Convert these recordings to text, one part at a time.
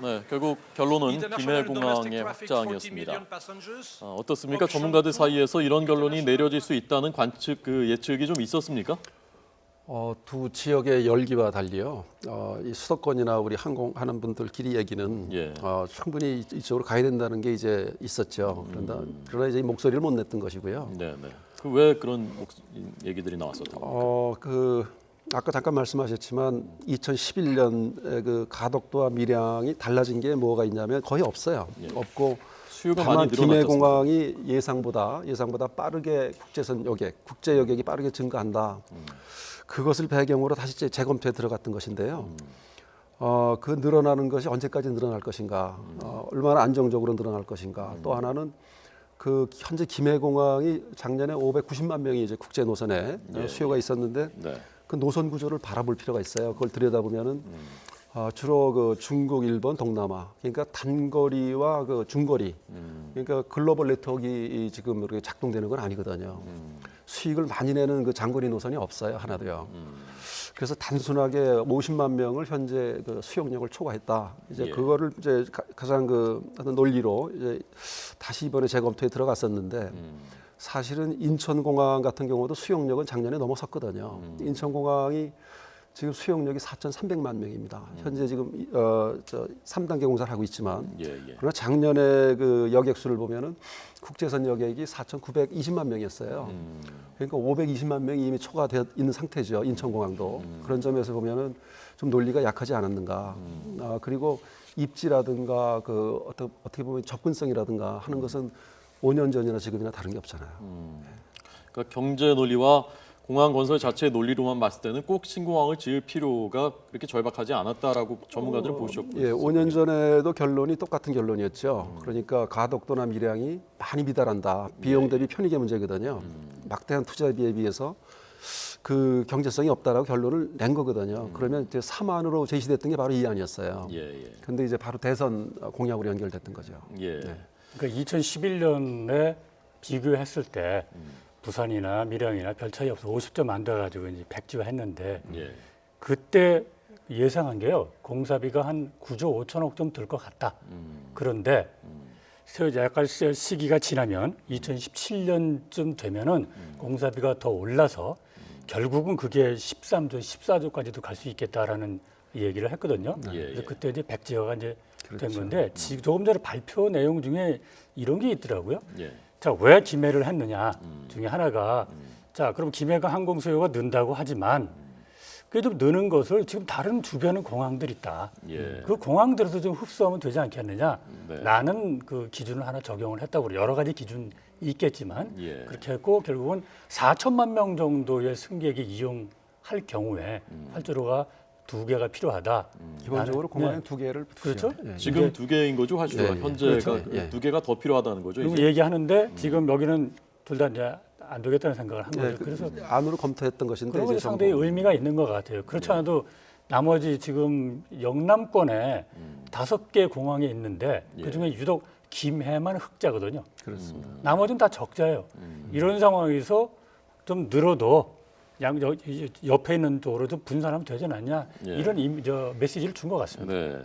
네, 결국 결론은 김해공항의 확장이었습니다. 어떻습니까? 전문가들 사이에서 이런 결론이 내려질 수 있다는 관측, 예측이 좀 있었습니까? 두 지역의 열기와 달리요. 이 수도권이나 우리 항공하는 분들끼리 얘기는 예. 충분히 이쪽으로 가야 된다는 게 이제 있었죠. 그러나 이제 목소리를 못 냈던 것이고요. 네, 네. 왜 그런 얘기들이 나왔었던 겁니까? 아까 잠깐 말씀하셨지만 2011년 그 가덕도와 밀양이 달라진 게 뭐가 있냐면 거의 없어요. 예. 없고 수요가 다만 많이 늘어났죠. 김해공항이 예상보다 빠르게 국제 여객이 빠르게 증가한다. 그것을 배경으로 다시 재검토에 들어갔던 것인데요. 그 늘어나는 것이 언제까지 늘어날 것인가, 얼마나 안정적으로 늘어날 것인가. 또 하나는 그 현재 김해공항이 작년에 590만 명이 이제 국제 노선에 수요가 있었는데 네. 그 노선 구조를 바라볼 필요가 있어요. 그걸 들여다보면은 주로 그 중국, 일본, 동남아, 그러니까 단거리와 그 중거리, 그러니까 글로벌 네트워크가 지금 이렇게 작동되는 건 아니거든요. 수익을 많이 내는 그 장거리 노선이 없어요, 하나도요. 그래서 단순하게 50만 명을 현재 그 수용력을 초과했다. 이제 예. 그거를 이제 가장 그 어떤 논리로 이제 다시 이번에 재검토에 들어갔었는데. 사실은 인천공항 같은 경우도 수용력은 작년에 넘어섰거든요. 인천공항이 지금 수용력이 4,300만 명입니다. 현재 지금 3단계 공사를 하고 있지만 그러나 작년에 그 여객 수를 보면은 국제선 여객이 4,920만 명이었어요. 그러니까 520만 명이 이미 초과되어 있는 상태죠. 인천공항도. 그런 점에서 보면은 좀 논리가 약하지 않았는가. 그리고 입지라든가 그 어떻게 보면 접근성이라든가 하는 것은 5년 전이나 지금이나 다른 게 없잖아요. 그러니까 경제 논리와 공항 건설 자체의 논리로만 봤을 때는 꼭 신공항을 지을 필요가 그렇게 절박하지 않았다라고 전문가들은 보셨고. 예, 5년 전에도 결론이 똑같은 결론이었죠. 그러니까 가덕도나 밀양이 많이 미달한다. 비용 대비 편익의 문제거든요. 막대한 투자비에 비해서 그 경제성이 없다라고 결론을 낸 거거든요. 그러면 이제 3안으로 제시됐던 게 바로 이 안이었어요. 그런데 이제 바로 대선 공약으로 연결됐던 거죠. 예. 네. 그러니까 2011년에 비교했을 때 부산이나 밀양이나 별 차이 없어 50점 안 돼가지고 이제 백지화했는데 그때 예상한 게요 공사비가 한 9조 5천억 좀 들 것 같다. 그런데 약간 시기가 지나면 2017년쯤 되면은 공사비가 더 올라서 결국은 그게 13조, 14조까지도 갈 수 있겠다라는 얘기를 했거든요. 그래서 그때 이제 백지화가 이제 된 건데 조금 전에 발표 내용 중에 이런 게 있더라고요. 자, 왜 김해를 했느냐 중에 하나가 자, 그럼 김해가 항공 수요가 는다고 하지만 그래도 느는 것을 지금 다른 주변은 공항들 있다. 그 공항들에서 좀 흡수하면 되지 않겠느냐. 라는 그 기준을 하나 적용을 했다고 여러 가지 기준이 있겠지만 그렇게 했고 결국은 4천만 명 정도의 승객이 이용할 경우에 활주로가 2개가 필요하다. 기본적으로 공항에 2개를 그렇죠. 지금 2개인 거죠, 활주로가. 현재가 그렇죠. 2개가 더 필요하다는 거죠. 그리고 이제. 얘기하는데 지금 여기는 둘 다 이제 안 되겠다는 생각을 한 거죠. 그래서 안으로 검토했던 것인데 그런 게 상당히 의미가 있는 것 같아요. 그렇지 않아도 나머지 지금 영남권에 5개 공항이 있는데 그중에 유독 김해만 흑자거든요. 그렇습니다. 나머지는 다 적자예요. 이런 상황에서 좀 늘어도 옆에 있는 쪽으로도 분산하면 되지 않냐 이런 메시지를 준 것 같습니다. 네.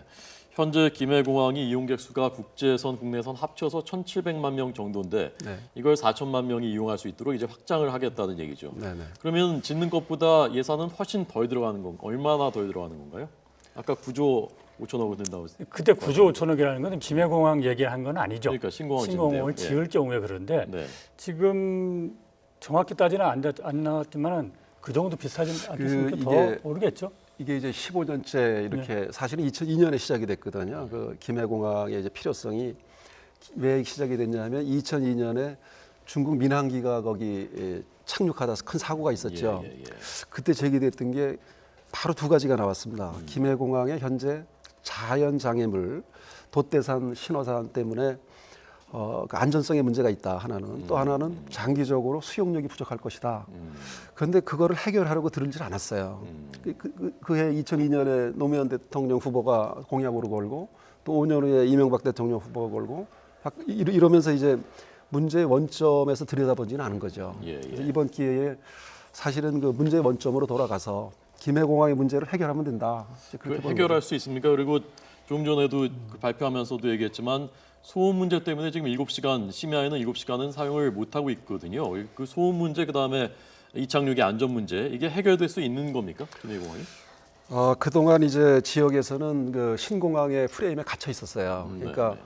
현재 김해공항이 이용객 수가 국제선, 국내선 합쳐서 1,700만 명 정도인데 이걸 4천만 명이 이용할 수 있도록 이제 확장을 하겠다는 얘기죠. 그러면 짓는 것보다 예산은 훨씬 덜 들어가는 건가요? 얼마나 덜 들어가는 건가요? 아까 9조 5천억을 든다고 했어요. 그때 9조 5천억이라는 건 김해공항 얘기한 건 아니죠. 그러니까 신공항을 신공항을 지을 경우에 그런데 지금 정확히 따지는 안 나왔지만은 그 정도 비슷하지 않겠습니까? 더 오르겠죠. 이게 이제 15년째 이렇게 사실은 2002년에 시작이 됐거든요. 그 김해공항의 이제 필요성이 왜 시작이 됐냐면 2002년에 중국 민항기가 거기 착륙하다 큰 사고가 있었죠. 그때 제기됐던 게 바로 2가지가 나왔습니다. 김해공항에 현재 자연 장애물, 돛대산 신호산 때문에 그 안전성에 문제가 있다. 하나는 또 하나는 장기적으로 수용력이 부족할 것이다. 그런데 그거를 해결하려고 들을질 않았어요. 그해 2002년에 노무현 대통령 후보가 공약으로 걸고 또 5년 후에 이명박 대통령 후보가 걸고 이러면서 이제 문제의 원점에서 들여다보지는 않은 거죠. 그래서 이번 기회에 사실은 그 문제의 원점으로 돌아가서 김해공항의 문제를 해결하면 된다. 해결할 수 있습니까? 그리고 좀 전에도 그 발표하면서도 얘기했지만 소음 문제 때문에 지금 7시간 심야에는 7시간은 사용을 못 하고 있거든요. 그 소음 문제 그다음에 이착륙의 안전 문제 이게 해결될 수 있는 겁니까? 김해공항이? 그동안 이제 지역에서는 그 신공항의 프레임에 갇혀 있었어요. 그러니까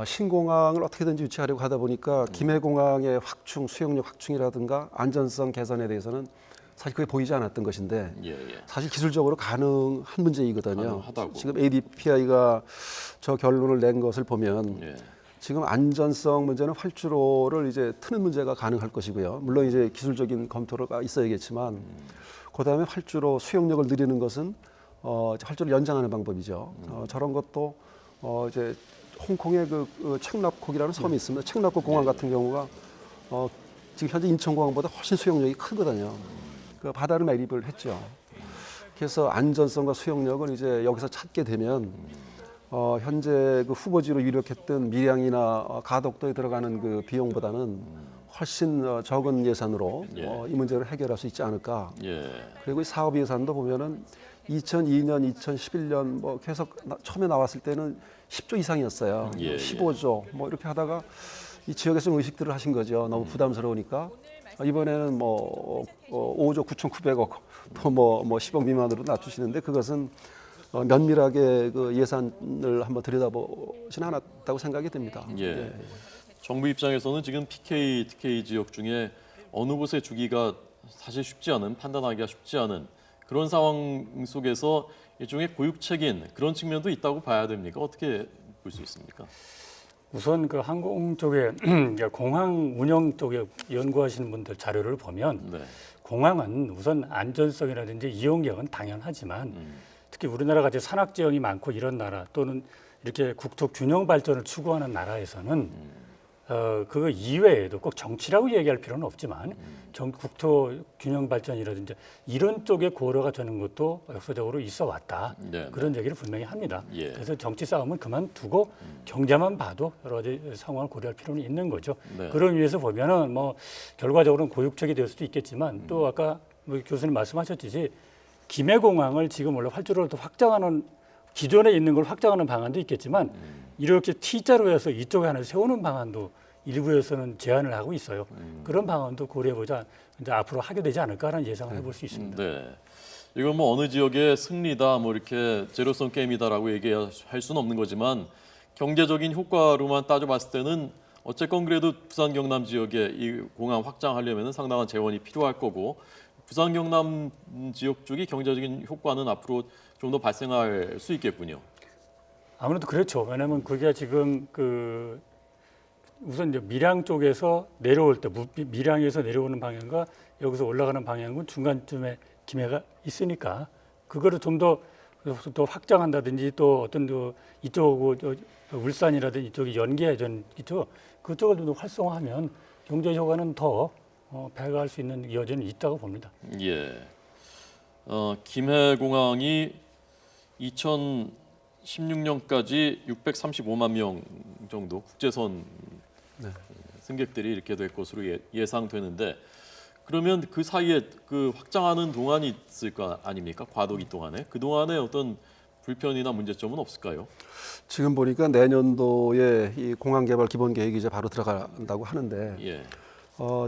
신공항을 어떻게든지 유치하려고 하다 보니까 김해공항의 확충, 수용력 확충이라든가 안전성 개선에 대해서는 사실 그게 보이지 않았던 것인데 사실 기술적으로 가능한 문제이거든요. 가능하다고. 지금 ADPI가 저 결론을 낸 것을 보면 지금 안전성 문제는 활주로를 이제 트는 문제가 가능할 것이고요. 물론 이제 기술적인 검토가 있어야겠지만 그다음에 활주로 수용력을 늘리는 것은 활주로를 연장하는 방법이죠. 저런 것도 이제 홍콩의 그 책납콕이라는 섬이 있습니다. 책납콕 공항 같은 경우가 지금 현재 인천공항보다 훨씬 수용력이 크거든요. 그 바다를 매립을 했죠. 그래서 안전성과 수용력을 이제 여기서 찾게 되면 현재 그 후보지로 유력했던 밀양이나 가덕도에 들어가는 그 비용보다는 훨씬 적은 예산으로 이 문제를 해결할 수 있지 않을까. 그리고 이 사업 예산도 보면은 2002년, 2011년 뭐 계속 처음에 나왔을 때는 10조 이상이었어요. 15조 뭐 이렇게 하다가 이 지역에서 좀 의식들을 하신 거죠. 너무 부담스러우니까 이번에는 뭐 5조 9,900억 또 뭐 10억 미만으로 낮추시는데 그것은 면밀하게 그 예산을 한번 들여다보진 않았다고 생각이 됩니다. 정부 입장에서는 지금 PK, TK 지역 중에 어느 곳에 주기가 사실 쉽지 않은 판단하기가 쉽지 않은 그런 상황 속에서 일종의 고육책인 그런 측면도 있다고 봐야 됩니까? 어떻게 볼 수 있습니까? 우선 그 항공 쪽에 공항 운영 쪽에 연구하시는 분들 자료를 보면 공항은 우선 안전성이라든지 이용력은 당연하지만 특히 우리나라 같이 산악 지형이 많고 이런 나라 또는 이렇게 국토 균형 발전을 추구하는 나라에서는 그거 이외에도 꼭 정치라고 얘기할 필요는 없지만 국토 균형 발전이라든지 이런 쪽에 고려가 되는 것도 역사적으로 있어 왔다. 그런 얘기를 분명히 합니다. 그래서 정치 싸움은 그만두고 경제만 봐도 여러 가지 상황을 고려할 필요는 있는 거죠. 그런 위에서 보면은 뭐 결과적으로는 고육책이 될 수도 있겠지만 또 아까 뭐 교수님 말씀하셨듯이 김해공항을 지금 원래 활주로를 더 확장하는 기존에 있는 걸 확장하는 방안도 있겠지만 이렇게 T자로 해서 이쪽에 하나 세우는 방안도 일부에서는 제안을 하고 있어요. 그런 방안도 고려해보자 이제 앞으로 하게 되지 않을까라는 예상을 해볼 수 있습니다. 이건 뭐 어느 지역의 승리다, 뭐 이렇게 제로섬 게임이다라고 얘기할 수는 없는 거지만 경제적인 효과로만 따져봤을 때는 어쨌건 그래도 부산 경남 지역에 이 공항 확장하려면 상당한 재원이 필요할 거고 부산 경남 지역 쪽이 경제적인 효과는 앞으로 좀 더 발생할 수 있겠군요. 아무래도 그렇죠. 왜냐하면 그게 지금 그 우선 이제 밀양 쪽에서 내려올 때 밀양에서 내려오는 방향과 여기서 올라가는 방향은 중간쯤에 김해가 있으니까 그거를 좀 더 확장한다든지 또 어떤 이쪽 울산이라든지 이쪽이 연계전 이쪽 그쪽을 좀 더 활성화하면 경제 효과는 더 배가할 수 있는 여지는 있다고 봅니다. 김해공항이 2016년까지 635만 명 정도 국제선 승객들이 이렇게 될 것으로 예상되는데 그러면 그 사이에 그 확장하는 동안이 있을 거 아닙니까? 과도기 동안에 그 동안에 어떤 불편이나 문제점은 없을까요? 지금 보니까 내년도에 이 공항 개발 기본 계획이 이제 바로 들어간다고 하는데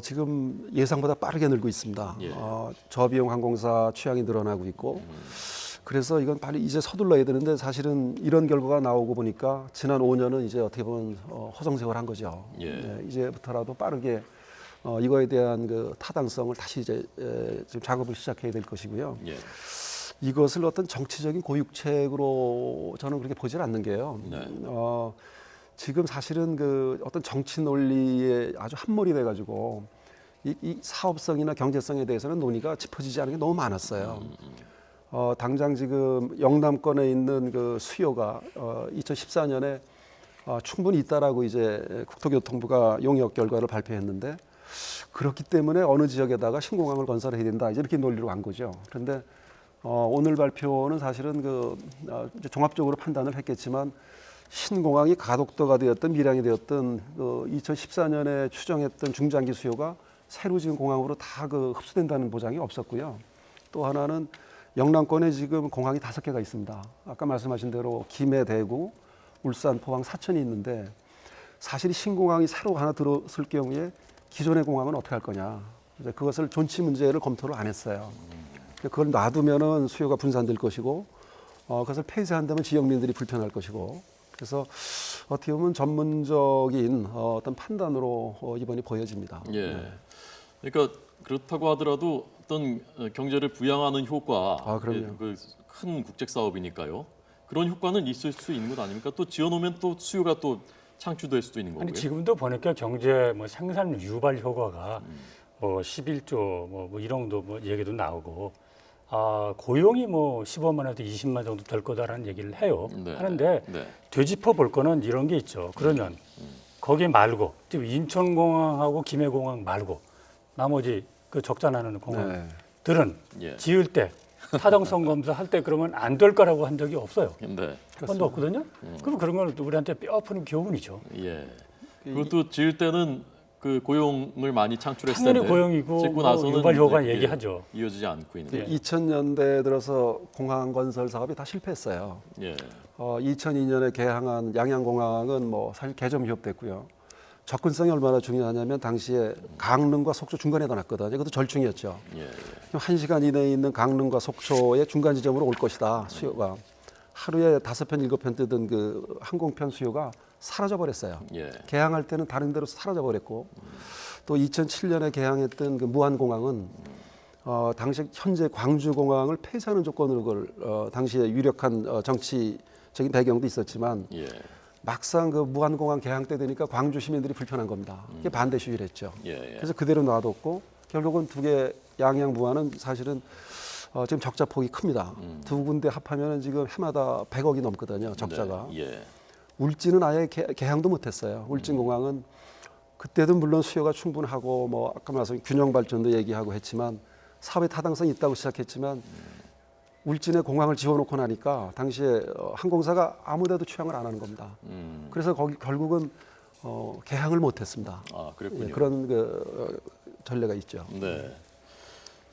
지금 예상보다 빠르게 늘고 있습니다. 저비용 항공사 취향이 늘어나고 있고 그래서 이건 빨리 이제 서둘러야 되는데 사실은 이런 결과가 나오고 보니까 지난 5년은 이제 어떻게 보면 허송세월한 거죠. 이제부터라도 빠르게 이거에 대한 그 타당성을 다시 이제 지금 작업을 시작해야 될 것이고요. 이것을 어떤 정치적인 고육책으로 저는 그렇게 보질 않는 게요. 지금 사실은 그 어떤 정치 논리에 아주 함몰이 돼가지고 이 사업성이나 경제성에 대해서는 논의가 짚어지지 않은 게 너무 많았어요. 당장 지금 영남권에 있는 그 수요가 2014년에 충분히 있다라고 이제 국토교통부가 용역 결과를 발표했는데 그렇기 때문에 어느 지역에다가 신공항을 건설해야 된다 이제 이렇게 논리로 간 거죠. 그런데 오늘 발표는 사실은 그 이제 종합적으로 판단을 했겠지만 신공항이 가덕도가 되었든 밀양이 되었든 그 2014년에 추정했던 중장기 수요가 새로 지은 공항으로 다 그 흡수된다는 보장이 없었고요. 또 하나는 영남권에 지금 공항이 5개가 있습니다. 아까 말씀하신 대로 김해, 대구, 울산, 포항, 사천이 있는데 사실 신공항이 새로 하나 들어설 경우에 기존의 공항은 어떻게 할 거냐. 이제 그것을 존치 문제를 검토를 안 했어요. 그걸 놔두면은 수요가 분산될 것이고 그것을 폐쇄한다면 지역민들이 불편할 것이고 그래서 어떻게 보면 전문적인 어떤 판단으로 이번이 보여집니다. 예. 그러니까 그렇다고 하더라도 어떤 경제를 부양하는 효과, 그럼요. 큰 국책 사업이니까요. 그런 효과는 있을 수 있는 것 아닙니까? 또 지어놓으면 또 수요가 또 창출될 수도 있는 거고요. 아니 지금도 보니까 경제 뭐 생산 유발 효과가 뭐 11조 뭐 이런 뭐 얘기도 나오고 고용이 뭐 15만에서 20만 정도 될 거다라는 얘기를 해요. 네. 하는데 네. 되짚어 볼 거는 이런 게 있죠. 그러면 거기 말고 지금 인천공항하고 김해공항 말고 나머지 그 적자 나는 공항들은 예. 지을 때 타당성 검사 할 때 그러면 안 될 거라고 한 적이 없어요. 네. 그건 없거든요. 그럼 그런 건 우리한테 뼈아픈 교훈이죠. 예. 그것도 지을 때는 그 고용을 많이 창출했을 당연히 텐데 고용이고 짓고 뭐 나서는 유발 효과 이제 얘기하죠. 이어지지 않고 있는. 2000년대 들어서 공항 건설 사업이 다 실패했어요. 예. 2002년에 개항한 양양공항은 뭐 사실 개점 휴업됐고요. 접근성이 얼마나 중요하냐면 당시에 강릉과 속초 중간에다 놨거든요. 그것도 절충이었죠. 예. 1시간 이내에 있는 강릉과 속초의 중간 지점으로 올 것이다. 수요가. 하루에 5편, 7편 뜨던 그 항공편 수요가 사라져 버렸어요. 예. 개항할 때는 다른 데로 사라져 버렸고 또 2007년에 개항했던 그 무안공항은 당시 현재 광주공항을 폐쇄하는 조건으로 그걸 당시에 유력한 정치적인 배경도 있었지만 예. 막상 그 무안공항 개항 때 되니까 광주 시민들이 불편한 겁니다. 그게 반대 시위를 했죠. 예. 그래서 그대로 놔뒀고 결국은 두 개 양양 무안은 사실은 지금 적자 폭이 큽니다. 두 군데 합하면 지금 해마다 100억이 넘거든요. 적자가. 네. 예. 울진은 아예 개항도 못했어요. 울진공항은 그때도 물론 수요가 충분하고 뭐 아까 말씀 균형 발전도 얘기하고 했지만 사업의 타당성이 있다고 시작했지만 울진에 공항을 지어놓고 나니까 당시에 항공사가 아무데도 취항을 안 하는 겁니다. 그래서 거기 결국은 개항을 못했습니다. 그랬군요. 예, 그런 전례가 있죠. 네.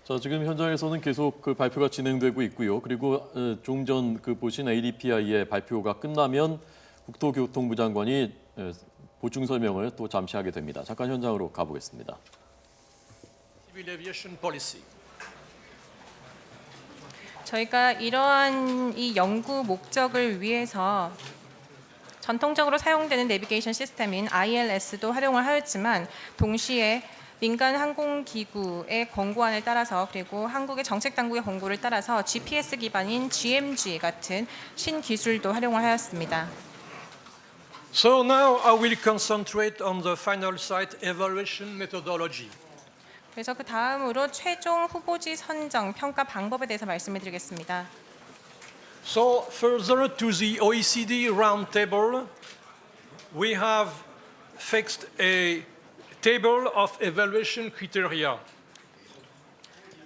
자, 지금 현장에서는 계속 그 발표가 진행되고 있고요. 그리고 좀 전 그 보신 ADPI의 발표가 끝나면 국토교통부 장관이 보충 설명을 또 잠시 하게 됩니다. 잠깐 현장으로 가보겠습니다. Civil aviation policy. 저희가 이러한 이 연구 목적을 위해서 전통적으로 사용되는 내비게이션 시스템인 ILS도 활용을 하였지만 동시에 민간 항공기구의 권고안을 따라서 그리고 한국의 정책당국의 권고를 따라서 GPS 기반인 GMG 같은 신기술도 활용을 하였습니다. So now I will concentrate on the final site evaluation methodology. 그래서 그 다음으로 최종 후보지 선정 평가 방법에 대해서 말씀을 드리겠습니다. So further to the OECD roundtable, we have fixed a table of evaluation criteria.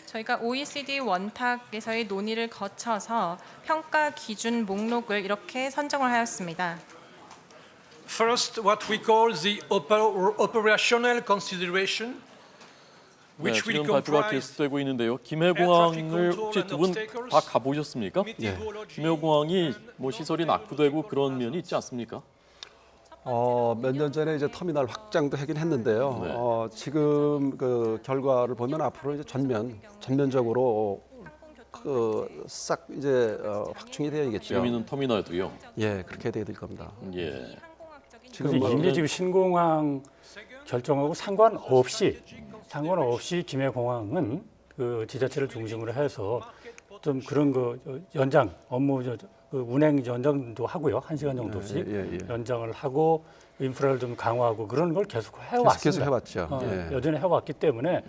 저희가 OECD 원탁에서의 논의를 거쳐서 평가 기준 목록을 이렇게 선정을 하였습니다. First, what we call the operational consideration, 네, which will 지금 발표가 comprise 계속되고 있는데요. 김해공항을 혹시 두 분 다 가보셨습니까? 김해공항이 뭐 시설이 낙후되고 그런 면이 있지 않습니까? 몇 년 전에 이제 터미널 확장도 하긴 했는데요. 지금 그 결과를 보면 앞으로 이제 전면적으로 싹 이제 확충이 되어야겠죠. 지금 있는 터미널도요. 예, 그렇게 돼야 될 겁니다. 예. 지금 뭐 이미 지금 신공항 결정하고 상관없이 김해공항은 그 지자체를 중심으로 해서 좀 그런 거 연장 업무 그 운행 연장도 하고요. 1시간 정도씩 연장을 하고 인프라를 좀 강화하고 그런 걸 계속 해왔습니다. 계속 해왔죠. 여전히 해왔기 때문에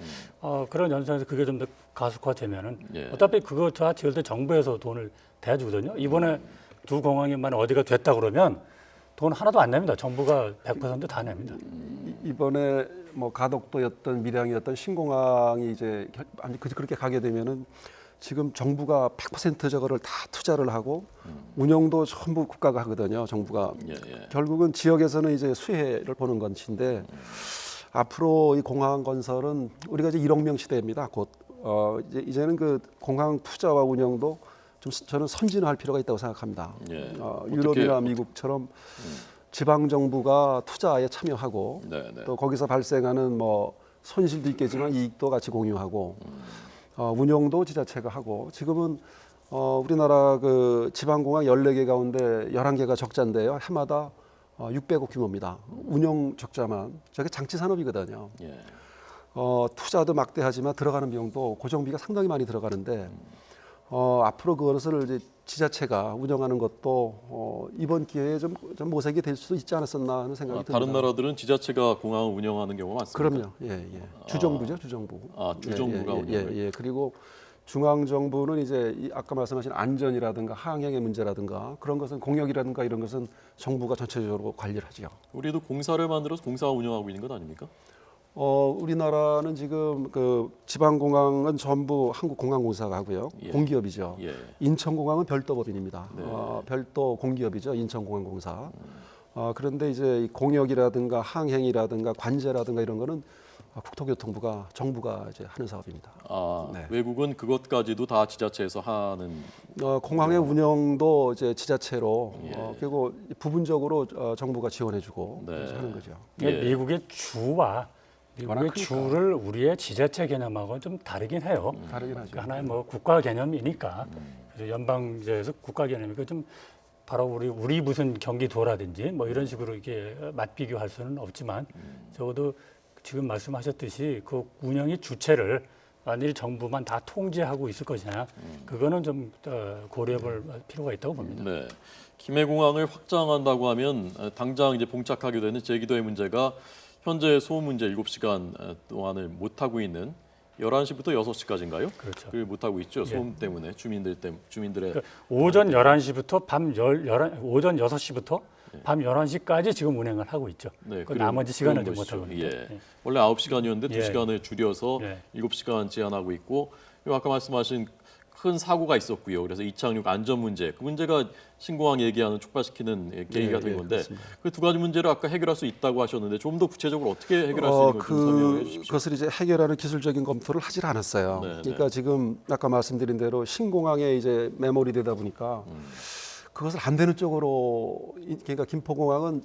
그런 연상에서 그게 좀 더 가속화되면은 어차피 그거 다 지을 때 정부에서 돈을 대주거든요. 이번에 두 공항에만 어디가 됐다 그러면 돈 하나도 안 냅니다. 정부가 100% 다 냅니다. 이번에 뭐 가덕도였던 밀양이었던 신공항이 이제 그렇게 가게 되면은 지금 정부가 100% 저거를 다 투자를 하고 운영도 전부 국가가 하거든요. 정부가 결국은 지역에서는 이제 수혜를 보는 것인데 앞으로 이 공항 건설은 우리가 이제 1억 명 시대입니다. 곧 이제는 그 공항 투자와 운영도 좀 저는 선진화할 필요가 있다고 생각합니다. 예. 유럽이나 미국처럼 지방 정부가 투자에 참여하고 네, 네. 또 거기서 발생하는 뭐 손실도 있겠지만 이익도 같이 공유하고 운영도 지자체가 하고 지금은 우리나라 그 지방공항 14개 가운데 11개가 적자인데요. 해마다 600억 규모입니다. 운영 적자만 저게 장치 산업이거든요. 예. 투자도 막대하지만 들어가는 비용도 고정비가 상당히 많이 들어가는데 앞으로 그것을 이제 지자체가 운영하는 것도 이번 기회에 좀 모색이 될 수도 있지 않았었나 하는 생각이 듭니다. 다른 나라들은 지자체가 공항을 운영하는 경우가 많습니다. 그럼요. 예. 주정부죠, 주정부. 주정부가 운영을. 예. 그리고 중앙 정부는 이제 아까 말씀하신 안전이라든가 항행의 문제라든가 그런 것은 공역이라든가 이런 것은 정부가 전체적으로 관리를 하죠. 우리도 공사를 만들어서 공사 운영하고 있는 것 아닙니까? 우리나라는 지금 그 지방공항은 전부 한국공항공사가 하고요. 예. 공기업이죠. 예. 인천공항은 별도 법인입니다. 네. 별도 공기업이죠. 인천공항공사. 그런데 이제 이 공역이라든가 항행이라든가 관제라든가 이런 거는 국토교통부가 정부가 이제 하는 사업입니다. 네. 외국은 그것까지도 다 지자체에서 하는. 공항의 운영도 이제 지자체로 예. 그리고 부분적으로 정부가 지원해주고 네. 이제 하는 거죠. 예. 미국의 주와 워낙 미국의 크니까. 주를 우리의 지자체 개념하고는 좀 다르긴 해요. 다르긴 하죠. 그러니까 하나의 뭐 국가 개념이니까 그래서 연방제에서 국가 개념이니까 좀 바로 우리 무슨 경기도라든지 뭐 이런 식으로 이렇게 맞비교할 수는 없지만 적어도 지금 말씀하셨듯이 그 운영의 주체를 만일 정부만 다 통제하고 있을 것이냐 그거는 좀 고려해볼 필요가 있다고 봅니다. 네. 김해공항을 확장한다고 하면 당장 이제 봉착하게 되는 제기도의 문제가 현재 소음 문제 7시간 동안을 못 하고 있는 11시부터 6시까지인가요? 그렇죠. 그걸 못 하고 있죠. 소음 때문에 주민들의 그러니까 오전 11시부터 오전 6시부터 밤 11시까지 지금 운행을 하고 있죠. 네, 그 나머지 시간을 못 것이죠. 하고 있죠. 예. 원래 9시간이었는데 예. 2시간을 줄여서 예. 7시간 제한하고 있고 그리고 아까 말씀하신 큰 사고가 있었고요. 그래서 이착륙 안전 문제, 그 문제가 신공항 얘기하는 촉발시키는 계기가 된 건데 그 두 가지 문제를 아까 해결할 수 있다고 하셨는데 좀 더 구체적으로 어떻게 해결할 수 있는지 좀 설명해 주십시오. 그것을 이제 해결하는 기술적인 검토를 하질 않았어요. 네, 그러니까 지금 아까 말씀드린 대로 신공항에 이제 매몰이 되다 보니까 그것을 안 되는 쪽으로 그러니까 김포공항은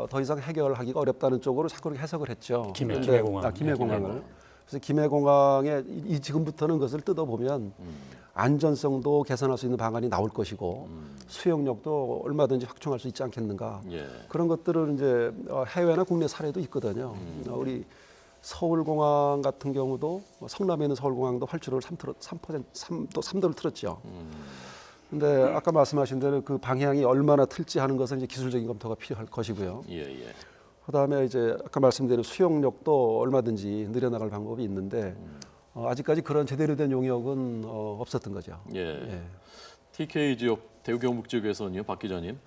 더 이상 해결하기가 어렵다는 쪽으로 자꾸 그렇게 해석을 했죠. 김해공항. 김해공항을. 그래서 김해공항에 지금부터는 그것을 뜯어보면 안전성도 개선할 수 있는 방안이 나올 것이고 수용력도 얼마든지 확충할 수 있지 않겠는가. 예. 그런 것들은 이제 해외나 국내 사례도 있거든요. 우리 서울공항 같은 경우도 성남에 있는 서울공항도 활주로를 3도를 틀었죠. 근데 아까 말씀하신 대로 그 방향이 얼마나 틀지 하는 것은 이제 기술적인 검토가 필요할 것이고요. 예. 그다음에 이제 아까 말씀드린 수용력도 얼마든지 늘려나갈 방법이 있는데 아직까지 그런 제대로 된 용역은 없었던 거죠. 예. TK 지역, 대구 경북 지역에서는요, 박 기자님.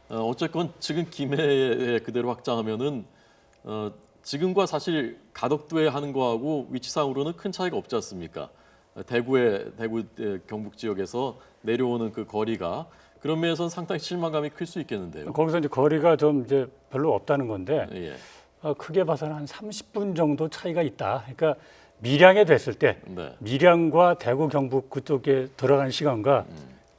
어쨌건 지금 김해에 그대로 확장하면은 지금과 사실 가덕도에 하는 거하고 위치상으로는 큰 차이가 없지 않습니까? 대구 경북 지역에서 내려오는 그 거리가 그런 면에서는 상당히 실망감이 클 수 있겠는데요. 거기서 이제 거리가 좀 이제 별로 없다는 건데 예. 크게 봐서는 한 30분 정도 차이가 있다. 그러니까 밀양에 됐을 때 네. 밀양과 대구 경북 그쪽에 들어가는 시간과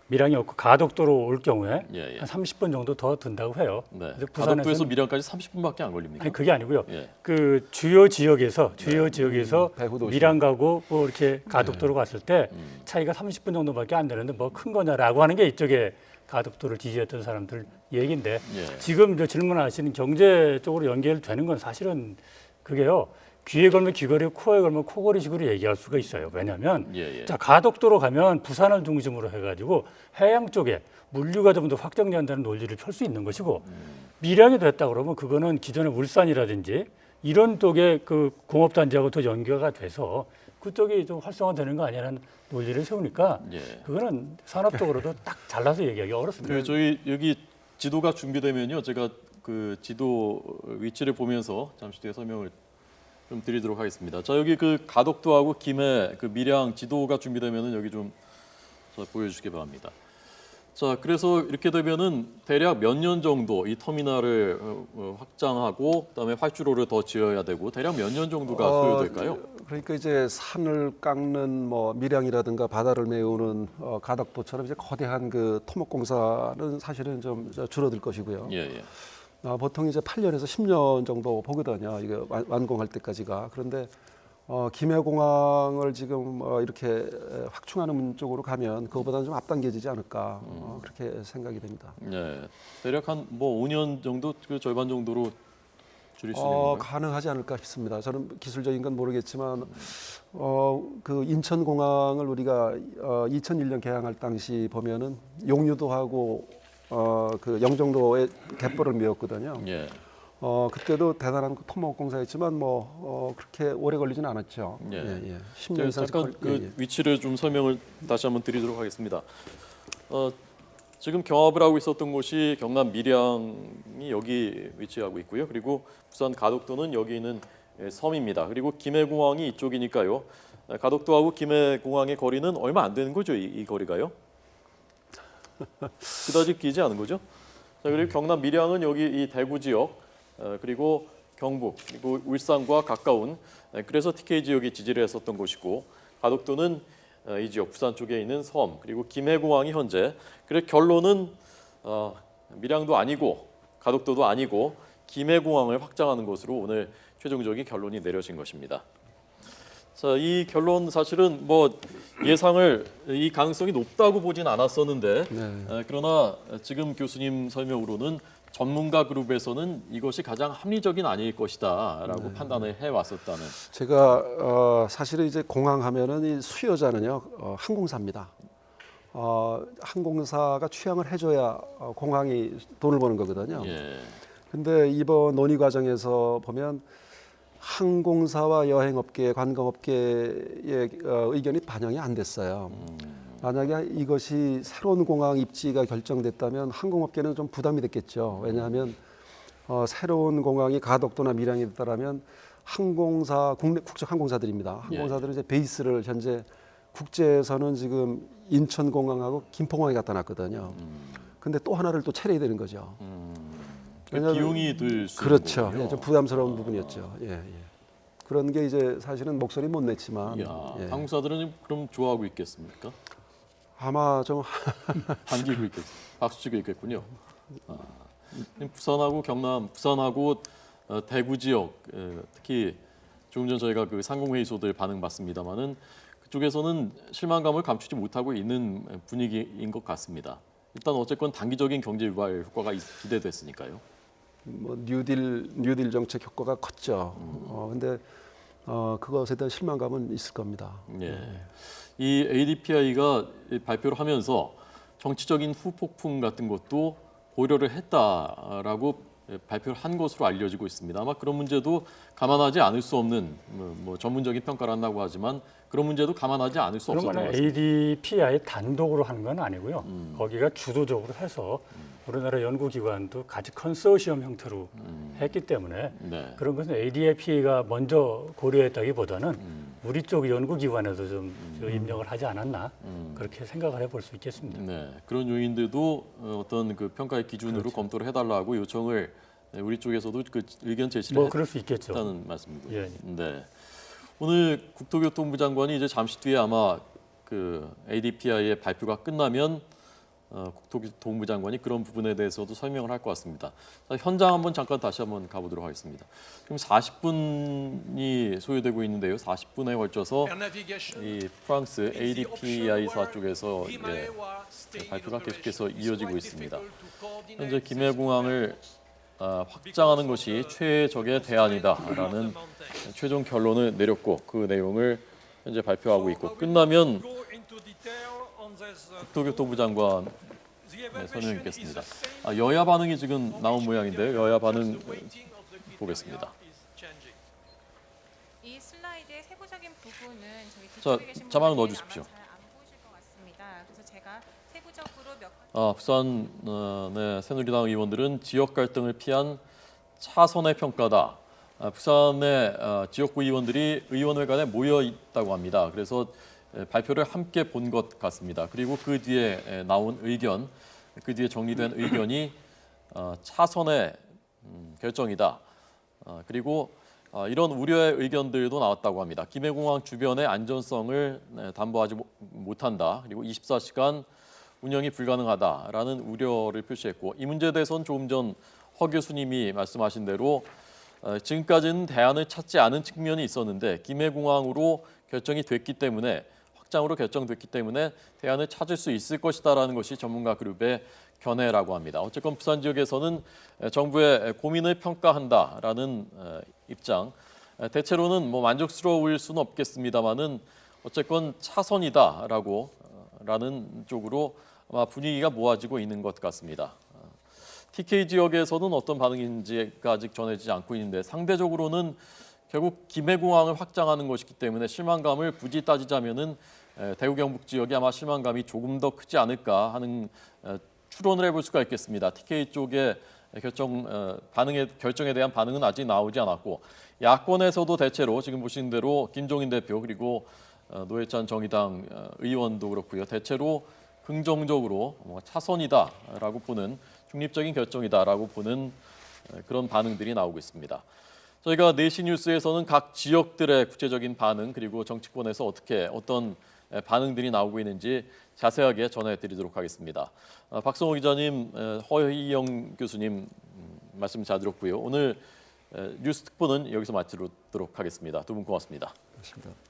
밀양이 없고 가덕도로 올 경우에 예. 한 30분 정도 더 든다고 해요. 네. 그래서 가덕도에서 밀양까지 30분밖에 안 걸립니까? 아니 그게 아니고요. 예. 그 주요 지역에서 배후도시. 밀양 가고 뭐 이렇게 가덕도로 갔을 때 차이가 30분 정도밖에 안 되는데 뭐 큰 거냐라고 하는 게 이쪽에 가덕도를 지지했던 사람들 얘기인데 예. 지금 저 질문하시는 경제 쪽으로 연결되는 건 사실은 그게요. 귀에 걸면 귀걸이, 코에 걸면 코걸이식으로 얘기할 수가 있어요. 왜냐하면 예. 자 가덕도로 가면 부산을 중심으로 해가지고 해양 쪽에 물류가 좀 더 확정된다는 논리를 펼 수 있는 것이고 밀양이 됐다 그러면 그거는 기존의 울산이라든지 이런 쪽에 그 공업단지하고 더 연계가 돼서 그쪽이 좀 활성화되는 거 아니라는 논리를 세우니까 예. 그거는 산업적으로도 딱 잘라서 얘기하기 어렵습니다. 그 저희 여기 지도가 준비되면요, 제가 그 지도 위치를 보면서 잠시 뒤에 설명을 좀 드리도록 하겠습니다. 자, 여기 그 가덕도하고 김해 그 밀양 지도가 준비되면은 여기 좀 보여주시기 바랍니다. 자, 그래서 이렇게 되면은 대략 몇 년 정도 이 터미널을 확장하고 그다음에 활주로를 더 지어야 되고 대략 몇 년 정도가 소요될까요? 그러니까 이제 산을 깎는 뭐 밀양이라든가 바다를 메우는 가덕도처럼 이제 거대한 그 토목공사는 사실은 좀 줄어들 것이고요. 예, 예. 보통 이제 8년에서 10년 정도 보거든요. 이거 완공할 때까지가. 그런데 김해공항을 지금 이렇게 확충하는 쪽으로 가면 그거보다는 좀 앞당겨지지 않을까 그렇게 생각이 됩니다. 네, 대략 한 뭐 5년 정도 그 절반 정도로 줄일 수 있는 건가요? 가능하지 않을까 싶습니다. 저는 기술적인 건 모르겠지만 그 인천공항을 우리가 2001년 개항할 당시 보면은 용유도 하고 그 영종도에 갯벌을 메웠거든요. 예. 그때도 대단한 토목공사였지만 뭐 그렇게 오래 걸리진 않았죠. 예. 예, 예. 10년 이상 잠깐 그 위치를 좀 설명을 다시 한번 드리도록 하겠습니다. 지금 경합을 하고 있었던 곳이 경남 밀양이 여기 위치하고 있고요. 그리고 부산 가덕도는 여기 있는 섬입니다. 그리고 김해공항이 이쪽이니까요. 가덕도하고 김해공항의 거리는 얼마 안 되는 거죠, 이 거리가요? 그다지 길지 않은 거죠. 자, 그리고 경남 밀양은 여기 이 대구 지역 그리고 경북 그리고 울산과 가까운 그래서 TK 지역이 지지를 했었던 곳이고 가덕도는 이 지역 부산 쪽에 있는 섬 그리고 김해공항이 현재 그래서 결론은 밀양도 아니고 가덕도도 아니고 김해공항을 확장하는 것으로 오늘 최종적인 결론이 내려진 것입니다. 자, 이 결론 사실은 뭐 예상을 이 가능성이 높다고 보진 않았었는데 그러나 지금 교수님 설명으로는 전문가 그룹에서는 이것이 가장 합리적인 아닐 것이다라고 판단을 해왔었다는. 제가 사실은 이제 공항 하면은 이 수요자는요 항공사입니다. 항공사가 취향을 해줘야 공항이 돈을 버는 거거든요. 예. 근데 이번 논의 과정에서 보면 항공사와 여행업계, 관광업계의 의견이 반영이 안 됐어요. 만약에 이것이 새로운 공항 입지가 결정됐다면 항공업계는 좀 부담이 됐겠죠. 왜냐하면 새로운 공항이 가덕도나 밀양에 있다라면 항공사, 국적 항공사들입니다. 항공사들은 이제 베이스를 현재 국제에서는 지금 인천공항하고 김포공항에 갖다 놨거든요. 근데 또 하나를 또 차려야 되는 거죠. 비용이 들 수 그렇죠. 있는 거군요. 예, 좀 부담스러운 부분이었죠. 예, 예. 그런 게 이제 사실은 목소리 못 냈지만 예. 항공사들은 그럼 좋아하고 있겠습니까? 아마 좀 반기고 박수 치고 있겠군요. 부산하고 경남, 부산하고 대구 지역 특히 조금 전 저희가 그 상공회의소들 반응 봤습니다만은 그쪽에서는 실망감을 감추지 못하고 있는 분위기인 것 같습니다. 일단 어쨌건 단기적인 경제 유발 효과가 기대됐으니까요. 뭐 뉴딜 정책 효과가 컸죠. 근데 그것에 대한 실망감은 있을 겁니다. 예. 이 ADPI가 발표를 하면서 정치적인 후폭풍 같은 것도 고려를 했다라고 발표를 한 것으로 알려지고 있습니다. 아마 그런 문제도 감안하지 않을 수 없는 뭐 전문적인 평가를 한다고 하지만 그런 문제도 감안하지 않을 수 없었던 것 그러면 같습니다. ADPI 단독으로 하는 건 아니고요. 거기가 주도적으로 해서 우리나라 연구기관도 같이 컨소시엄 형태로 했기 때문에 네. 그런 것은 ADPI가 먼저 고려했다기보다는 우리 쪽 연구기관에도 좀 입력을 하지 않았나 그렇게 생각을 해볼 수 있겠습니다. 네, 그런 요인들도 어떤 그 평가의 기준으로 그렇죠. 검토를 해달라고 요청을 우리 쪽에서도 그 의견 제시를 뭐 그럴 수 있겠죠. 했다는 말씀이고요. 예. 네, 오늘 국토교통부 장관이 이제 잠시 뒤에 아마 그 ADPI의 발표가 끝나면 국토교통부 장관이 그런 부분에 대해서도 설명을 할 것 같습니다. 현장 한번 잠깐 다시 한번 가보도록 하겠습니다. 지금 40분이 소요되고 있는데요. 40분에 걸쳐서 이 프랑스 ADPI사 쪽에서 발표가 계속해서 이어지고 있습니다. 현재 김해공항을 확장하는 것이 최적의 대안이다라는 최종 결론을 내렸고 그 내용을 현재 발표하고 있고 끝나면 국토교통부 장관 설명 있겠습니다. 여야 반응이 지금 나온 모양인데요. 여야 반응 보겠습니다. 이 슬라이드의 세부적인 부분은 저희 자, 뒤쪽에 계신 자막을 분들은 넣어주십시오. 아마 잘 안 보실 것 같습니다. 그래서 제가 세부적으로 몇 가지 부산 새누리당 의원들은 지역 갈등을 피한 차선의 평가다. 부산의 지역구 의원들이 의원회관에 모여 있다고 합니다. 그래서 발표를 함께 본 것 같습니다. 그리고 그 뒤에 나온 의견, 그 뒤에 정리된 의견이 차선의 결정이다. 그리고 이런 우려의 의견들도 나왔다고 합니다. 김해공항 주변의 안전성을 담보하지 못한다. 그리고 24시간 운영이 불가능하다라는 우려를 표시했고, 이 문제에 대해서는 조금 전 허 교수님이 말씀하신 대로 지금까지는 대안을 찾지 않은 측면이 있었는데 김해공항으로 결정이 됐기 때문에, 확장으로 결정됐기 때문에 대안을 찾을 수 있을 것이다라는 것이 전문가 그룹의 견해라고 합니다. 어쨌건 부산 지역에서는 정부의 고민을 평가한다라는 입장, 대체로는 뭐 만족스러울 수는 없겠습니다만은 어쨌건 차선이다라고 라는 쪽으로 아마 분위기가 모아지고 있는 것 같습니다. TK 지역에서는 어떤 반응인지가 아직 전해지지 않고 있는데, 상대적으로는 결국 김해공항을 확장하는 것이기 때문에 실망감을 굳이 따지자면은 대구 경북 지역이 아마 실망감이 조금 더 크지 않을까 하는 추론을 해볼 수가 있겠습니다. TK 쪽의 결정에 대한 반응은 아직 나오지 않았고, 야권에서도 대체로 지금 보신 대로 김종인 대표 그리고 노회찬 정의당 의원도 그렇고요. 대체로 긍정적으로 차선이다라고 보는, 중립적인 결정이다라고 보는 그런 반응들이 나오고 있습니다. 저희가 4시 뉴스에서는 각 지역들의 구체적인 반응, 그리고 정치권에서 어떤 반응들이 나오고 있는지 자세하게 전해드리도록 하겠습니다. 박성호 기자님, 허희영 교수님 말씀 잘 들었고요. 오늘 뉴스 특보는 여기서 마치도록 하겠습니다. 두 분 고맙습니다. 고맙습니다.